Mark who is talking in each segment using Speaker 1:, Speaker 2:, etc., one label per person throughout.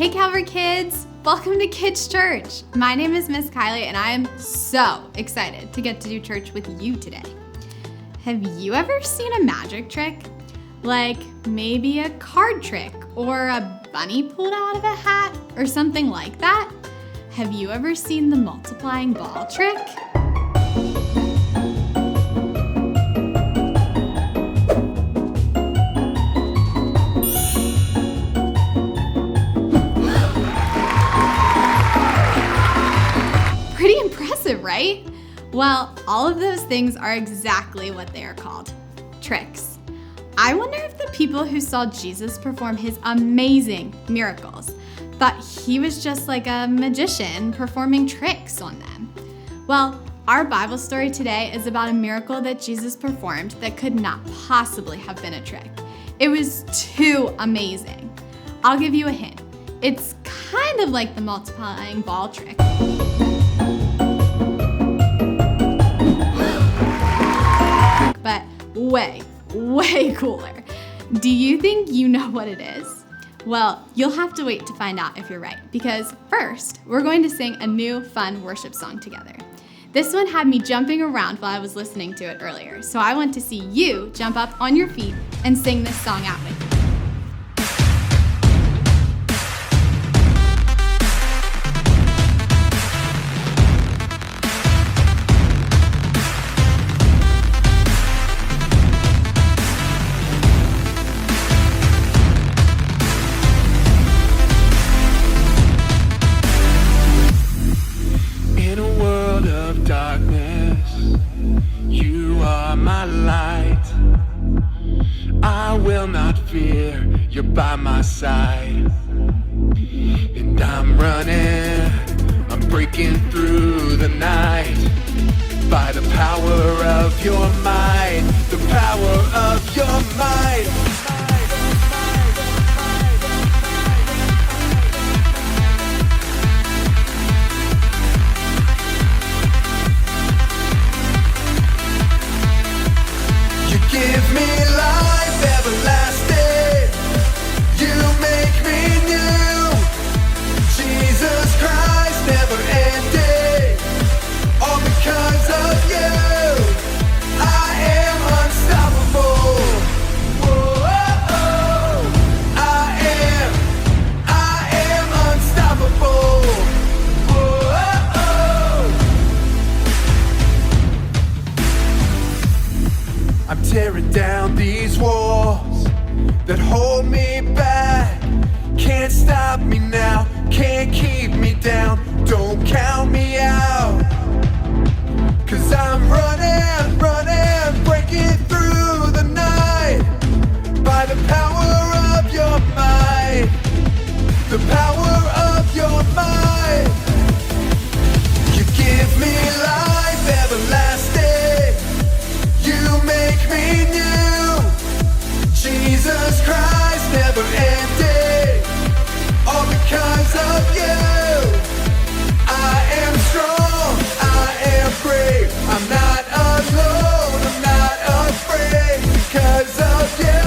Speaker 1: Hey Calvary kids, welcome to Kids Church. My name is Miss Kylie and I am so excited to get to do church with you today. Have you ever seen a magic trick? Like maybe a card trick or a bunny pulled out of a hat or something like that? Have you ever seen the multiplying ball trick? Pretty impressive, right? Well, all of those things are exactly what they are called, tricks. I wonder if the people who saw Jesus perform his amazing miracles thought he was just like a magician performing tricks on them. Well, our Bible story today is about a miracle that Jesus performed that could not possibly have been a trick. It was too amazing. I'll give you a hint. It's kind of like the multiplying ball trick. But way cooler. Do you think you know what it is? Well, you'll have to wait to find out if you're right, because first, we're going to sing a new fun worship song together. This one had me jumping around while I was listening to it earlier, so I want to see you jump up on your feet and sing this song out with me.
Speaker 2: You're by my side, and I'm running, I'm breaking through the night, by the power of your might, the power of your might. You give me life everlasting. Jesus Christ, never ending. All because of you, I am unstoppable. Whoa, I am unstoppable. Whoa. I'm tearing down these walls that hold me back. Can't stop me now, can't keep me down, don't count me out. 'Cause I'm running, breaking through the night, by the power of your might, the power of your might. You give me life everlasting, you make me new. Jesus Christ, never ending. All because of you, I am strong, I am brave. I'm not alone, I'm not afraid. Because of you,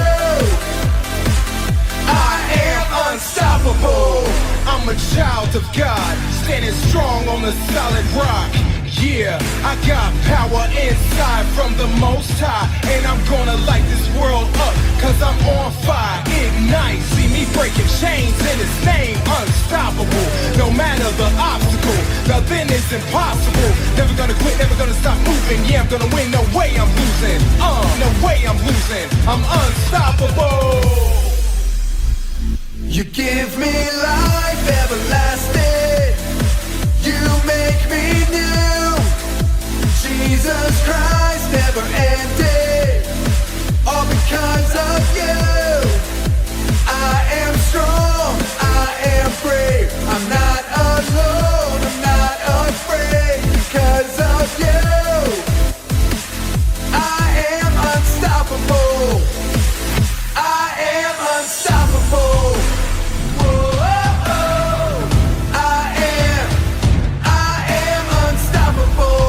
Speaker 2: I am unstoppable. I'm a child of God, standing strong on the solid rock. Yeah, I got power inside from the Most High, and I'm gonna light this world up, 'cause I'm on fire. Ignite, see me breaking chains in his name, unstoppable. No matter the obstacle, nothing is impossible. Never gonna quit, never gonna stop moving. Yeah, I'm gonna win, no way I'm losing. No way I'm losing, I'm unstoppable. You give me life everlasting, you make me new. Jesus Christ, never ending. All because of you, I am strong, I am brave. I'm not alone, I'm not afraid. Because of you, I am unstoppable. I am unstoppable. I am unstoppable.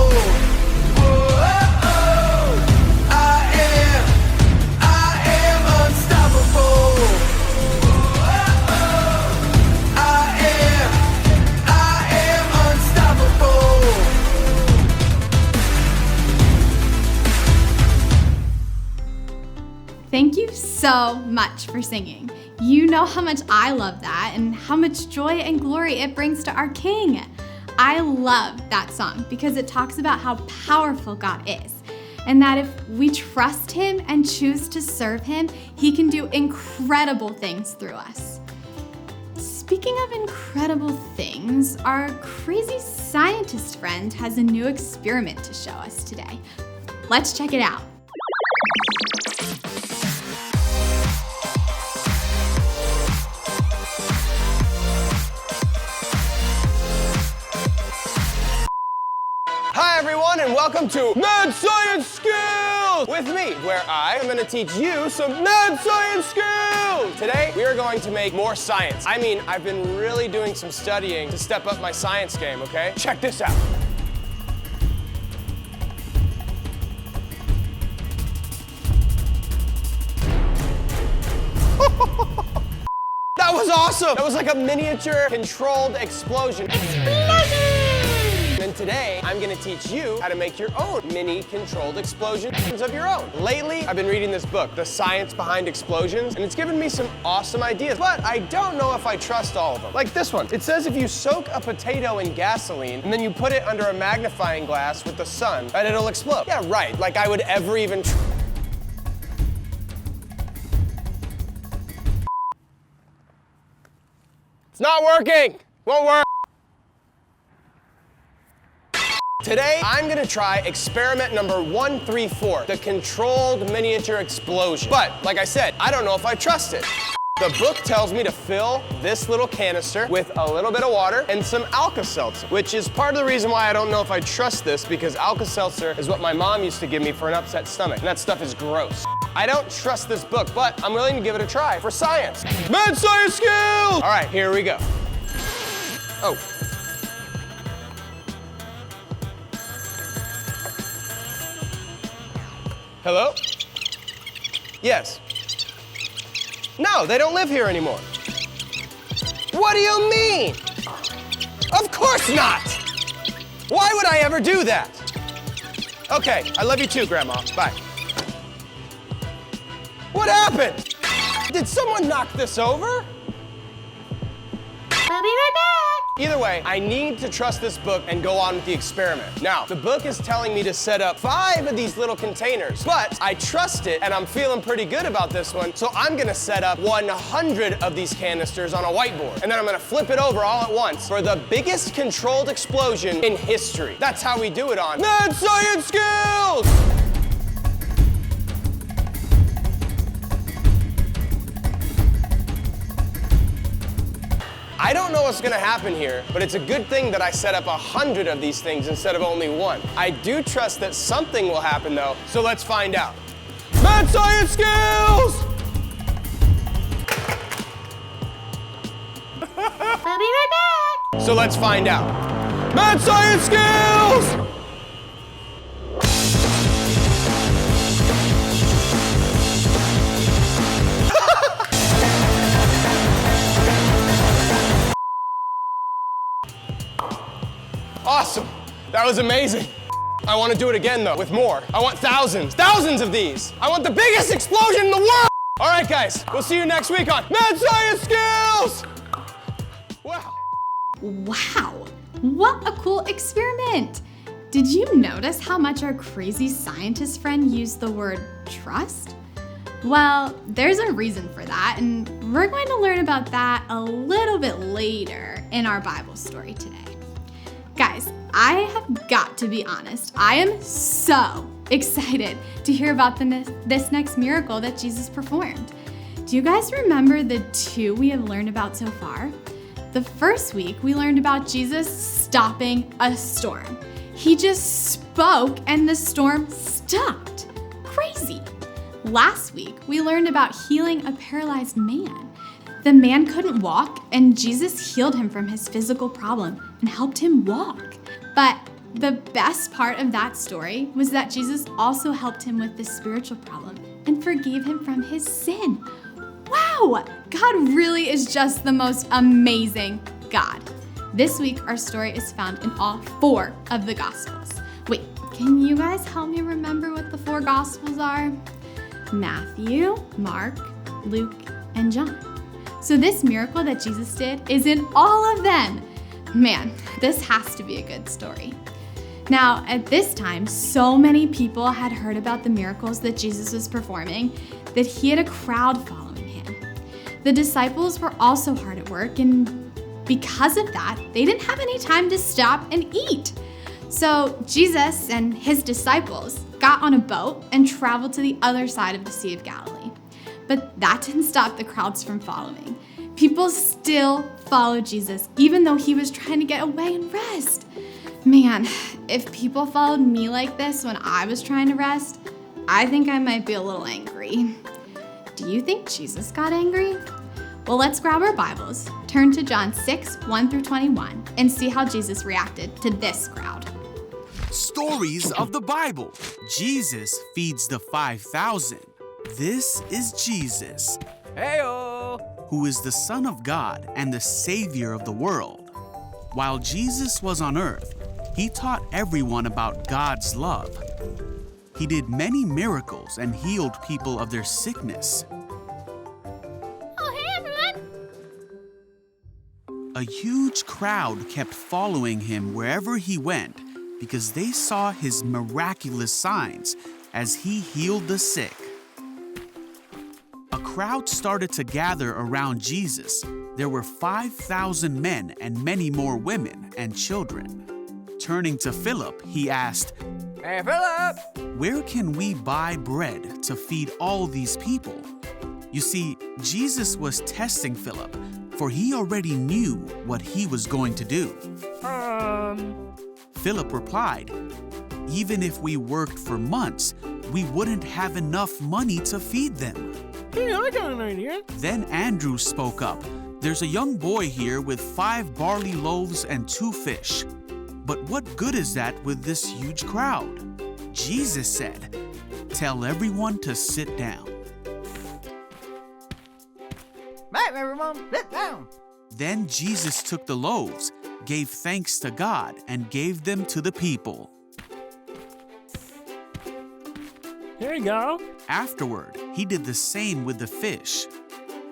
Speaker 1: Thank you so much for singing. You know how much I love that and how much joy and glory it brings to our King. I love that song because it talks about how powerful God is, and that if we trust Him and choose to serve Him, He can do incredible things through us. Speaking of incredible things, our crazy scientist friend has a new experiment to show us today. Let's check it out.
Speaker 3: Hi everyone, and welcome to Mad Science Skills with me, where I am going to teach you some mad science skills. Today, we are going to make more science. I've been really doing some studying to step up my science game, okay? Check this out. That was awesome! That was like a miniature controlled explosion. And today, I'm gonna teach you how to make your own mini controlled explosions of your own. Lately, I've been reading this book, The Science Behind Explosions, and it's given me some awesome ideas, but I don't know if I trust all of them. Like this one. It says if you soak a potato in gasoline and then you put it under a magnifying glass with the sun, that it'll explode. Yeah, right. Like I would ever even It's not working! Won't work! Today, I'm gonna try experiment number 134, the controlled miniature explosion. But, like I said, I don't know if I trust it. The book tells me to fill this little canister with a little bit of water and some Alka-Seltzer, which is part of the reason why I don't know if I trust this, because Alka-Seltzer is what my mom used to give me for an upset stomach, and that stuff is gross. I don't trust this book, but I'm willing to give it a try for science. Mad science skills! All right, here we go. Oh. Hello? Yes. No, they don't live here anymore. What do you mean? Of course not! Why would I ever do that? Okay, I love you too, Grandma. Bye. What happened? Did someone knock this over?
Speaker 1: I'll be right back.
Speaker 3: Either way, I need to trust this book and go on with the experiment. Now, the book is telling me to set up 5 of these little containers, but I trust it and I'm feeling pretty good about this one, so I'm gonna set up 100 of these canisters on a whiteboard, and then I'm gonna flip it over all at once for the biggest controlled explosion in history. That's how we do it on Mad Science Skills! I don't know what's gonna happen here, but it's a good thing that I set up 100 of these things instead of only 1. I do trust that something will happen though, so let's find out. Mad Science Skills!
Speaker 1: I'll be right back.
Speaker 3: So let's find out. Mad Science Skills! Awesome. That was amazing. I want to do it again, though, with more. I want thousands of these. I want the biggest explosion in the world! All right, guys, we'll see you next week on Mad Science Skills! Wow.
Speaker 1: Wow, what a cool experiment. Did you notice how much our crazy scientist friend used the word trust? Well, there's a reason for that, and we're going to learn about that a little bit later in our Bible story today. Guys, I have got to be honest, I am so excited to hear about this next miracle that Jesus performed. Do you guys remember the 2 we have learned about so far? The first week, we learned about Jesus stopping a storm. He just spoke and the storm stopped. Crazy. Last week, we learned about healing a paralyzed man. The man couldn't walk, and Jesus healed him from his physical problem and helped him walk. But the best part of that story was that Jesus also helped him with this spiritual problem and forgave him from his sin. Wow, God really is just the most amazing God. This week, our story is found in all 4 of the Gospels. Wait, can you guys help me remember what the 4 Gospels are? Matthew, Mark, Luke, and John. So this miracle that Jesus did is in all of them. Man, this has to be a good story. Now, at this time, so many people had heard about the miracles that Jesus was performing that he had a crowd following him. The disciples were also hard at work, and because of that, they didn't have any time to stop and eat. So Jesus and his disciples got on a boat and traveled to the other side of the Sea of Galilee. But that didn't stop the crowds from following. People still followed Jesus, even though he was trying to get away and rest. Man, if people followed me like this when I was trying to rest, I think I might be a little angry. Do you think Jesus got angry? Well, let's grab our Bibles, turn to John 6, 1 through 21, and see how Jesus reacted to this crowd.
Speaker 4: Stories of the Bible. Jesus feeds the 5,000. This is Jesus,
Speaker 5: Heyo!
Speaker 4: who is the Son of God and the Savior of the world. While Jesus was on earth, he taught everyone about God's love. He did many miracles and healed people of their sickness.
Speaker 1: Oh, hey, everyone!
Speaker 4: A huge crowd kept following him wherever he went because they saw his miraculous signs as he healed the sick. A crowd started to gather around Jesus. There were 5,000 men and many more women and children. Turning to Philip, he asked,
Speaker 5: Hey, Philip!
Speaker 4: "Where can we buy bread to feed all these people?" You see, Jesus was testing Philip, for he already knew what he was going to do. Philip replied, "Even if we worked for months, we wouldn't have enough money to feed them."
Speaker 5: Hey, I got an idea.
Speaker 4: Then Andrew spoke up. "There's a young boy here with 5 barley loaves and 2 fish. But what good is that with this huge crowd?" Jesus said, "Tell everyone to sit down."
Speaker 5: Right, everyone, sit down.
Speaker 4: Then Jesus took the loaves, gave thanks to God, and gave them to the people.
Speaker 5: Here you go.
Speaker 4: Afterward, he did the same with the fish.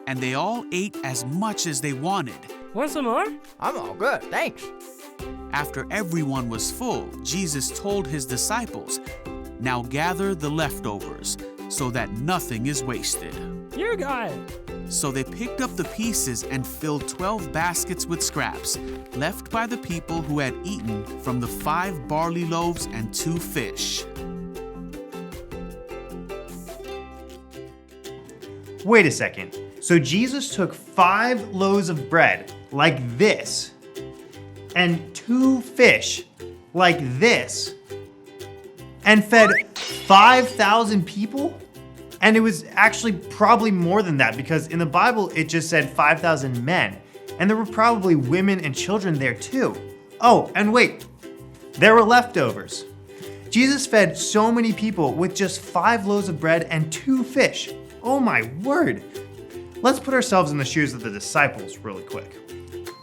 Speaker 4: And they all ate as much as they wanted.
Speaker 5: Want some more? I'm all good, thanks.
Speaker 4: After everyone was full, Jesus told his disciples, "Now gather the leftovers, so that nothing is wasted."
Speaker 5: You got it.
Speaker 4: So they picked up the pieces and filled 12 baskets with scraps, left by the people who had eaten from the 5 barley loaves and 2 fish.
Speaker 6: Wait a second. So Jesus took 5 loaves of bread, like this, and 2 fish, like this, and fed 5,000 people? And it was actually probably more than that, because in the Bible it just said 5,000 men, and there were probably women and children there too. Oh, and wait, there were leftovers. Jesus fed so many people with just 5 loaves of bread and 2 fish. Oh my word. Let's put ourselves in the shoes of the disciples really quick.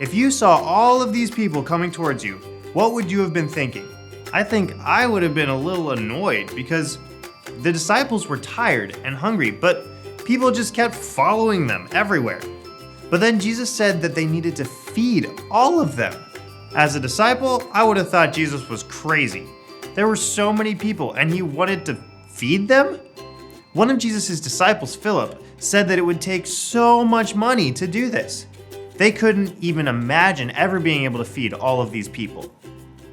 Speaker 6: If you saw all of these people coming towards you, what would you have been thinking? I think I would have been a little annoyed because the disciples were tired and hungry, but people just kept following them everywhere. But then Jesus said that they needed to feed all of them. As a disciple, I would have thought Jesus was crazy. There were so many people and he wanted to feed them? One of Jesus' disciples, Philip, said that it would take so much money to do this. They couldn't even imagine ever being able to feed all of these people.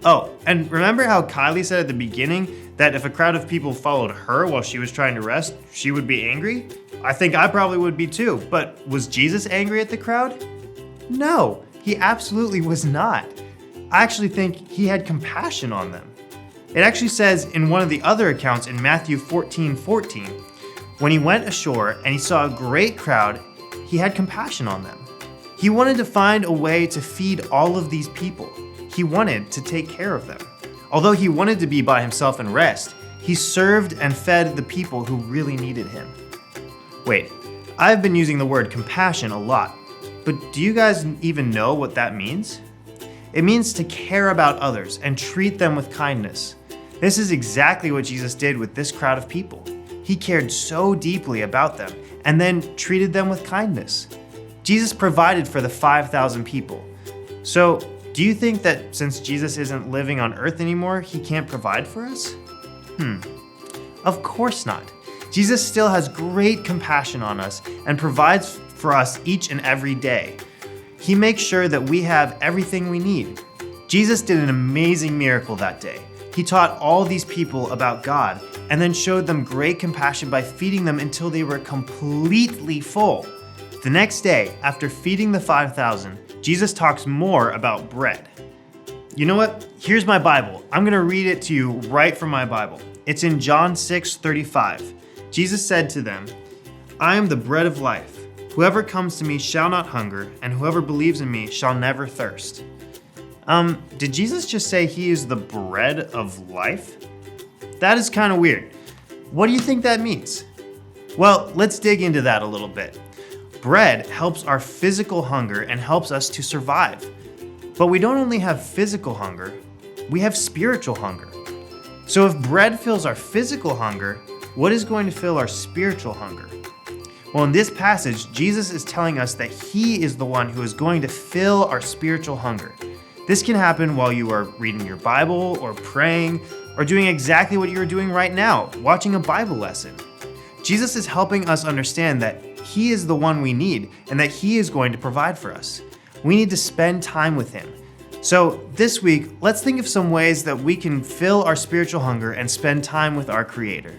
Speaker 6: Oh, and remember how Kylie said at the beginning that if a crowd of people followed her while she was trying to rest, she would be angry? I think I probably would be too, but was Jesus angry at the crowd? No, he absolutely was not. I actually think he had compassion on them. It actually says in one of the other accounts in Matthew 14:14, when he went ashore and he saw a great crowd, he had compassion on them. He wanted to find a way to feed all of these people. He wanted to take care of them. Although he wanted to be by himself and rest, he served and fed the people who really needed him. Wait, I've been using the word compassion a lot, but do you guys even know what that means? It means to care about others and treat them with kindness. This is exactly what Jesus did with this crowd of people. He cared so deeply about them and then treated them with kindness. Jesus provided for the 5,000 people. So, do you think that since Jesus isn't living on earth anymore, he can't provide for us? Of course not. Jesus still has great compassion on us and provides for us each and every day. He makes sure that we have everything we need. Jesus did an amazing miracle that day. He taught all these people about God and then showed them great compassion by feeding them until they were completely full. The next day, after feeding the 5,000, Jesus talks more about bread. You know what? Here's my Bible. I'm going to read it to you right from my Bible. It's in John 6:35. Jesus said to them, "I am the bread of life. Whoever comes to me shall not hunger, and whoever believes in me shall never thirst." Did Jesus just say he is the bread of life? That is kind of weird. What do you think that means? Well, let's dig into that a little bit. Bread helps our physical hunger and helps us to survive. But we don't only have physical hunger, we have spiritual hunger. So if bread fills our physical hunger, what is going to fill our spiritual hunger? Well, in this passage, Jesus is telling us that he is the one who is going to fill our spiritual hunger. This can happen while you are reading your Bible or praying or doing exactly what you are doing right now, watching a Bible lesson. Jesus is helping us understand that he is the one we need and that he is going to provide for us. We need to spend time with him. So this week, let's think of some ways that we can fill our spiritual hunger and spend time with our Creator.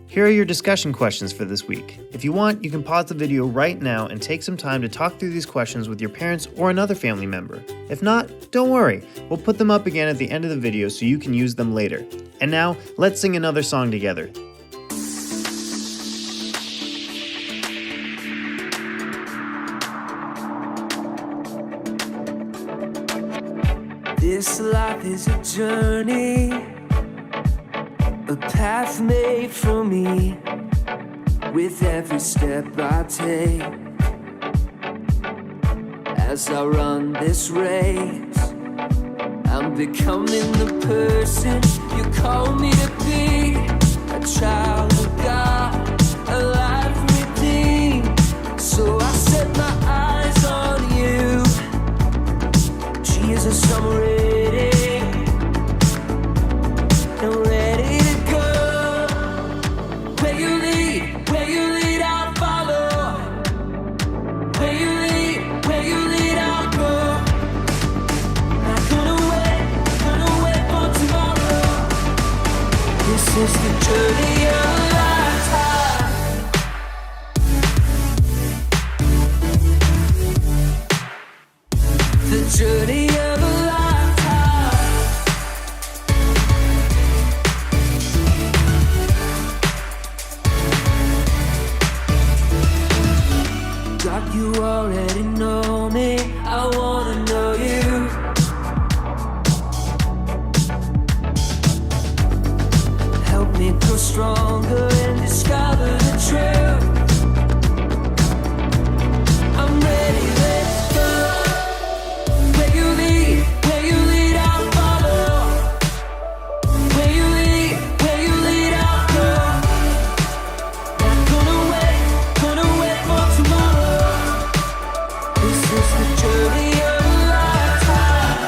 Speaker 6: Here are your discussion questions for this week. If you want, you can pause the video right now and take some time to talk through these questions with your parents or another family member. If not, don't worry. We'll put them up again at the end of the video so you can use them later. And now, let's sing another song together.
Speaker 7: This life is a journey, a path made for me. With every step I take, as I run this race, I'm becoming the person you call me to be. A child of God, a life redeemed. So I set my eyes on you, Jesus, I'm ready. I'm ready to go. Where you lead, I'll follow. Where you lead, I'll go. Not gonna wait for tomorrow. This is the journey of a lifetime. The journey of a lifetime. God, you already know me. I wanna know you. Help me grow stronger and discover the truth. I'm ready, let's go. Where you lead, I'll follow. Where you lead, I'll go. Not gonna wait for tomorrow. This is the journey of a lifetime.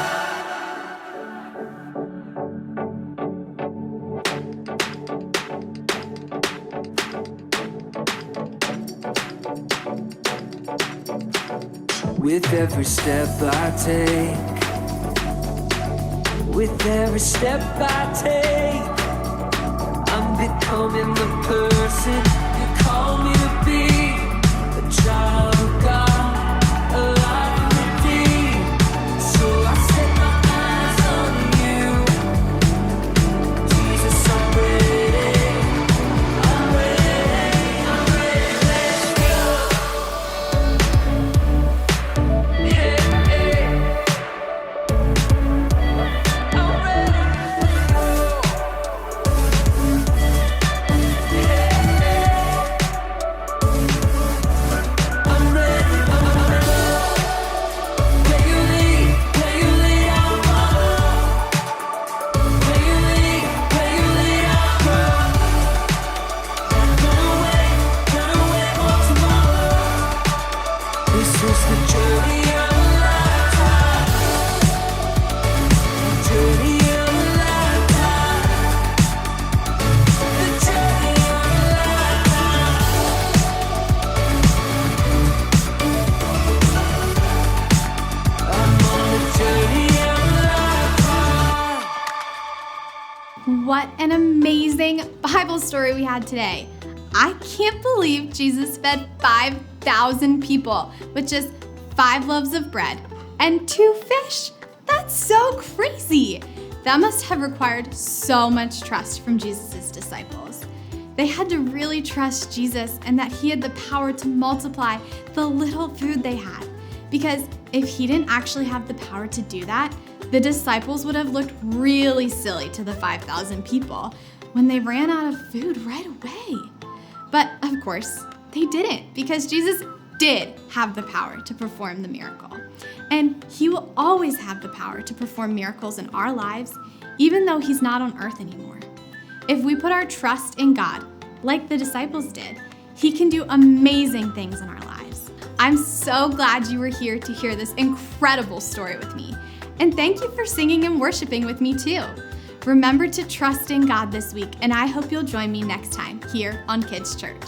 Speaker 7: With every step I take, with every step I take, I'm becoming the person you call me to be. A child of God, a life redeemed. So I set my eyes on you, Jesus, I'm ready. I'm ready, let's go. Hey, hey. I'm ready to go. Hey.
Speaker 1: what an amazing Bible story we had today. I can't believe Jesus fed 5,000 people with just 5 loaves of bread and 2 fish. That's so crazy. That must have required so much trust from Jesus' disciples. They had to really trust Jesus and that he had the power to multiply the little food they had. Because if he didn't actually have the power to do that, the disciples would have looked really silly to the 5,000 people when they ran out of food right away. But of course, they didn't, because Jesus did have the power to perform the miracle. And he will always have the power to perform miracles in our lives, even though he's not on earth anymore. If we put our trust in God, like the disciples did, he can do amazing things in our lives. I'm so glad you were here to hear this incredible story with me. And thank you for singing and worshiping with me too. Remember to trust in God this week, and I hope you'll join me next time here on Kids Church.